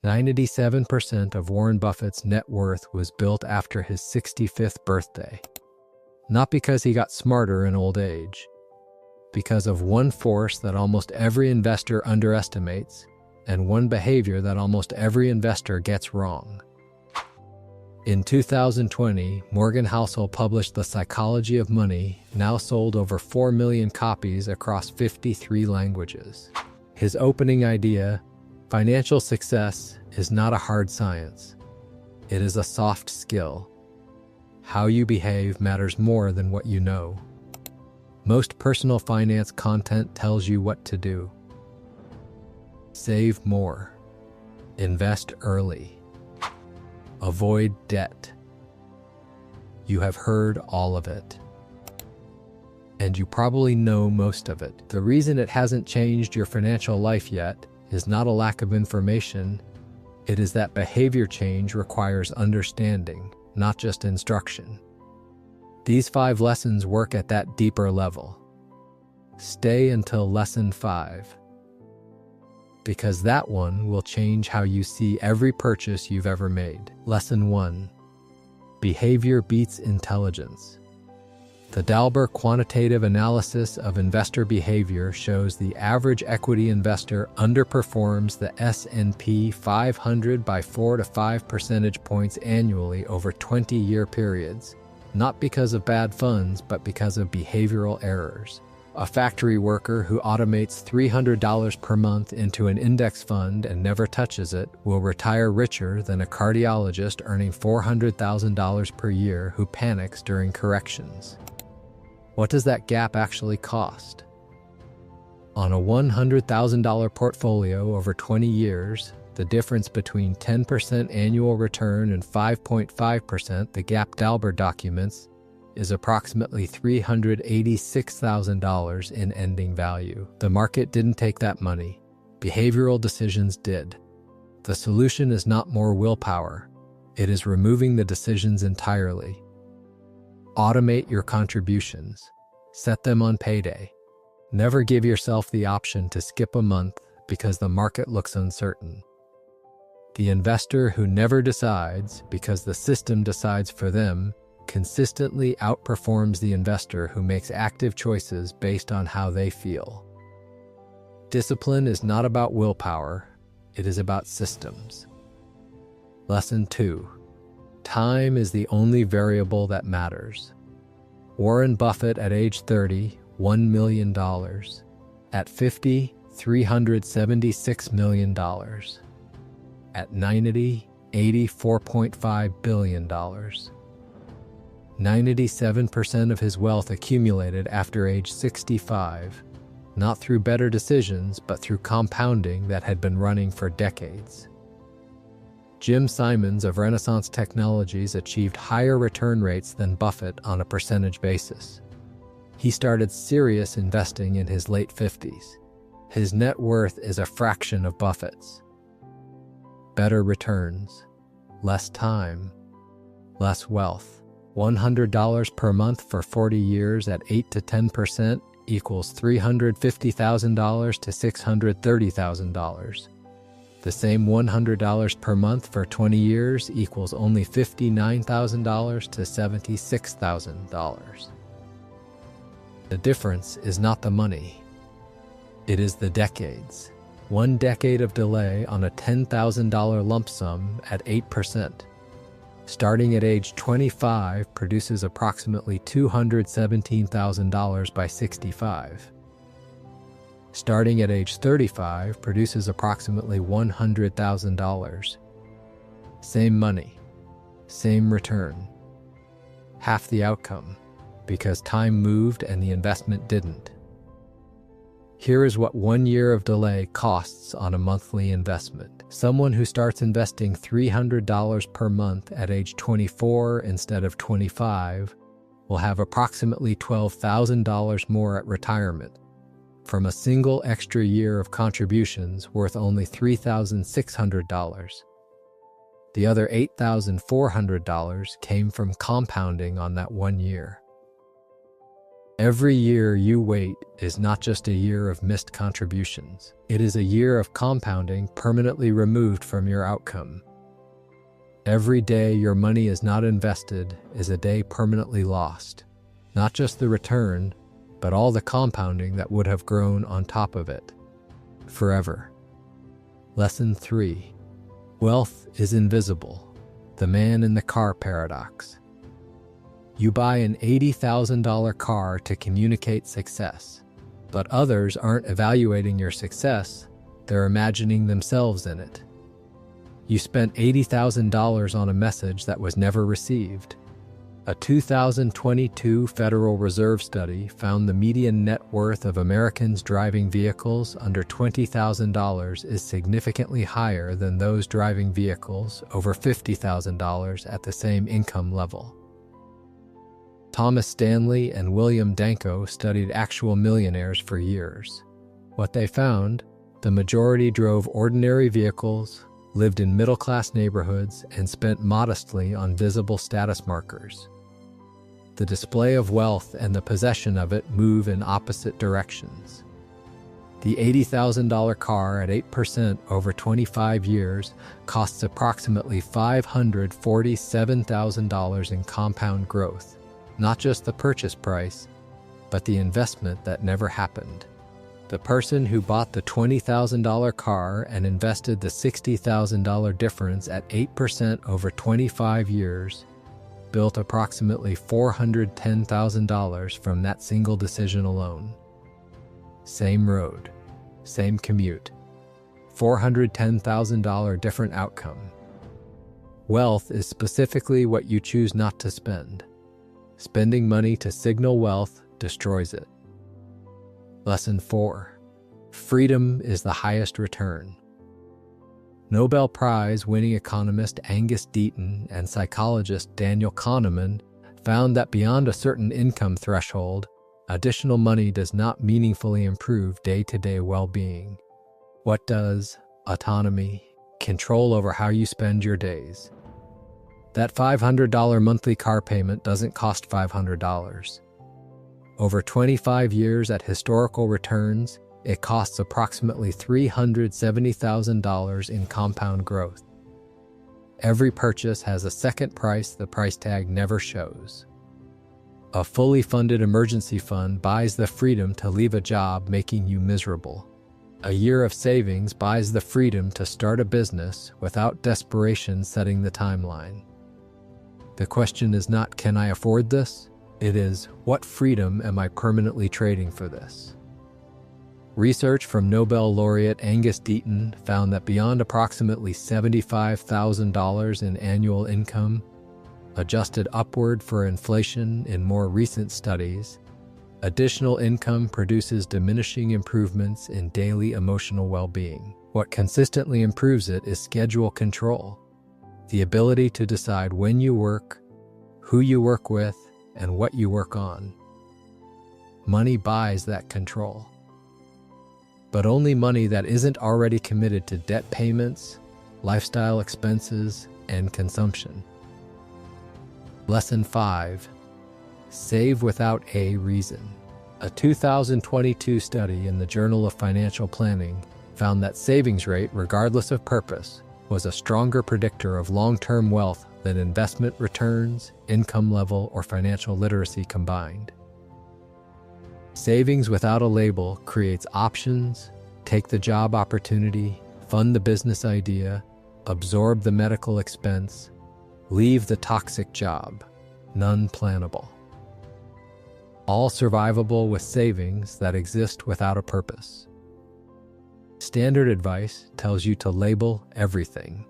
97% of Warren Buffett's net worth was built after his 65th birthday. Not because he got smarter in old age, because of one force that almost every investor underestimates and one behavior that almost every investor gets wrong. In 2020, Morgan Housel published The Psychology of Money, now sold over 4 million copies across 53 languages. His opening idea, financial success, is not a hard science. It is a soft skill. How you behave matters more than what you know. Most personal finance content tells you what to do. Save more. Invest early. Avoid debt. You have heard all of it. And you probably know most of it. The reason it hasn't changed your financial life yet is not a lack of information. It is that behavior change requires understanding, not just instruction. These 5 lessons work at that deeper level. Stay until lesson 5. Because that one will change how you see every purchase you've ever made. Lesson 1. Behavior beats intelligence. The Dalber quantitative analysis of investor behavior shows the average equity investor underperforms the S&P 500 by 4 to 5 percentage points annually over 20-year periods, not because of bad funds, but because of behavioral errors. A factory worker who automates $300 per month into an index fund and never touches it will retire richer than a cardiologist earning $400,000 per year who panics during corrections. What does that gap actually cost? On a $100,000 portfolio over 20 years, the difference between 10% annual return and 5.5%, the gap Dalber documents, is approximately $386,000 in ending value. The market didn't take that money. Behavioral decisions did. The solution is not more willpower. It is removing the decisions entirely. Automate your contributions. Set them on payday. Never give yourself the option to skip a month because the market looks uncertain. The investor who never decides because the system decides for them consistently outperforms the investor who makes active choices based on how they feel. Discipline is not about willpower, it is about systems. Lesson 2. Time is the only variable that matters. Warren Buffett at age 30, $1 million. At 50, $376 million. At 90, $84.5 billion. 97% of his wealth accumulated after age 65, not through better decisions, but through compounding that had been running for decades. Jim Simons of Renaissance Technologies achieved higher return rates than Buffett on a percentage basis. He started serious investing in his late 50s. His net worth is a fraction of Buffett's. Better returns, less time, less wealth. $100 per month for 40 years at 8 to 10% equals $350,000 to $630,000. The same $100 per month for 20 years equals only $59,000 to $76,000. The difference is not the money. It is the decades. 1 decade of delay on a $10,000 lump sum at 8%. Starting at age 25 produces approximately $217,000 by 65. Starting at age 35 produces approximately $100,000. Same money, same return. Half the outcome, because time moved and the investment didn't. Here is what 1 year of delay costs on a monthly investment. Someone who starts investing $300 per month at age 24 instead of 25 will have approximately $12,000 more at retirement from a single extra year of contributions worth only $3,600. The other $8,400 came from compounding on that 1 year. Every year you wait is not just a year of missed contributions. It is a year of compounding permanently removed from your outcome. Every day your money is not invested is a day permanently lost. Not just the return, but all the compounding that would have grown on top of it. Forever. Lesson 3. Wealth is invisible. The man in the car paradox. You buy an $80,000 car to communicate success, but others aren't evaluating your success, they're imagining themselves in it. You spent $80,000 on a message that was never received. A 2022 Federal Reserve study found the median net worth of Americans driving vehicles under $20,000 is significantly higher than those driving vehicles over $50,000 at the same income level. Thomas Stanley and William Danko studied actual millionaires for years. What they found, the majority drove ordinary vehicles, lived in middle-class neighborhoods, and spent modestly on visible status markers. The display of wealth and the possession of it move in opposite directions. The $80,000 car at 8% over 25 years costs approximately $547,000 in compound growth, not just the purchase price, but the investment that never happened. The person who bought the $20,000 car and invested the $60,000 difference at 8% over 25 years built approximately $410,000 from that single decision alone. Same road, same commute, $410,000 different outcome. Wealth is specifically what you choose not to spend. Spending money to signal wealth destroys it. Lesson 4. Freedom is the highest return. Nobel Prize-winning economist Angus Deaton and psychologist Daniel Kahneman found that beyond a certain income threshold, additional money does not meaningfully improve day-to-day well-being. What does? Autonomy, control over how you spend your days. That $500 monthly car payment doesn't cost $500. Over 25 years at historical returns, it costs approximately $370,000 in compound growth. Every purchase has a second price the price tag never shows. A fully funded emergency fund buys the freedom to leave a job making you miserable. A year of savings buys the freedom to start a business without desperation setting the timeline. The question is not, can I afford this? It is, what freedom am I permanently trading for this? Research from Nobel laureate Angus Deaton found that beyond approximately $75,000 in annual income, adjusted upward for inflation in more recent studies, additional income produces diminishing improvements in daily emotional well-being. What consistently improves it is schedule control, the ability to decide when you work, who you work with, and what you work on. Money buys that control. But only money that isn't already committed to debt payments, lifestyle expenses, and consumption. Lesson 5. Save without a reason. A 2022 study in the Journal of Financial Planning found that savings rate, regardless of purpose, was a stronger predictor of long-term wealth than investment returns, income level, or financial literacy combined. Savings without a label creates options, take the job opportunity, fund the business idea, absorb the medical expense, leave the toxic job, none plannable. All survivable with savings that exist without a purpose. Standard advice tells you to label everything.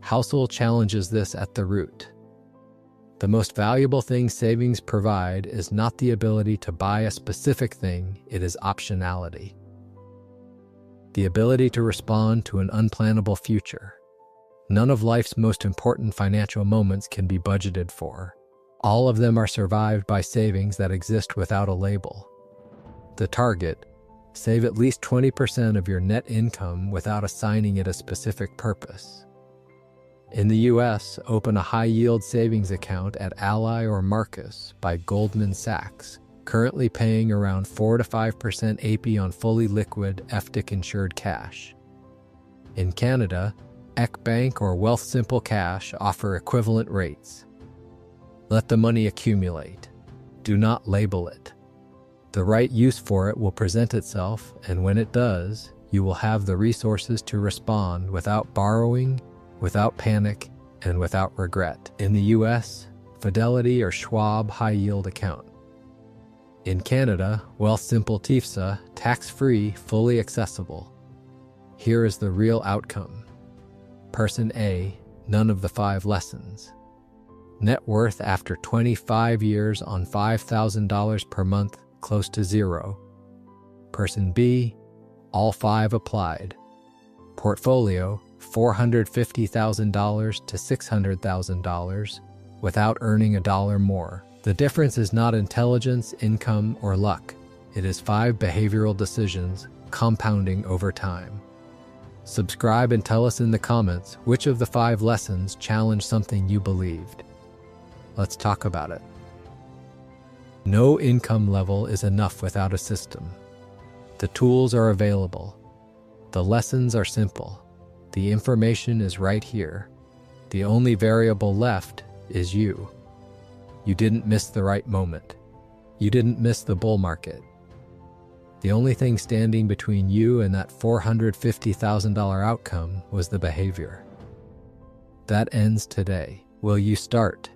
Housel challenges this at the root. The most valuable thing savings provide is not the ability to buy a specific thing, it is optionality. The ability to respond to an unplannable future. None of life's most important financial moments can be budgeted for. All of them are survived by savings that exist without a label. The target: save at least 20% of your net income without assigning it a specific purpose. In the U.S., open a high-yield savings account at Ally or Marcus by Goldman Sachs, currently paying around 4 to 5% AP on fully liquid FDIC-insured cash. In Canada, Bank or Wealthsimple Cash offer equivalent rates. Let the money accumulate. Do not label it. The right use for it will present itself, and when it does, you will have the resources to respond without borrowing, without panic, and without regret. In the US, Fidelity or Schwab high-yield account. In Canada, Wealthsimple TIFSA, tax-free, fully accessible. Here is the real outcome. Person A, none of the 5 lessons. Net worth after 25 years on $5,000 per month, close to zero. Person B, all 5 applied. Portfolio, $450,000 to $600,000 without earning a dollar more. The difference is not intelligence, income, or luck. It is 5 behavioral decisions compounding over time. Subscribe and tell us in the comments which of the 5 lessons challenged something you believed. Let's talk about it. No income level is enough without a system. The tools are available. The lessons are simple. The information is right here. The only variable left is you. You didn't miss the right moment. You didn't miss the bull market. The only thing standing between you and that $450,000 outcome was the behavior. That ends today. Will you start?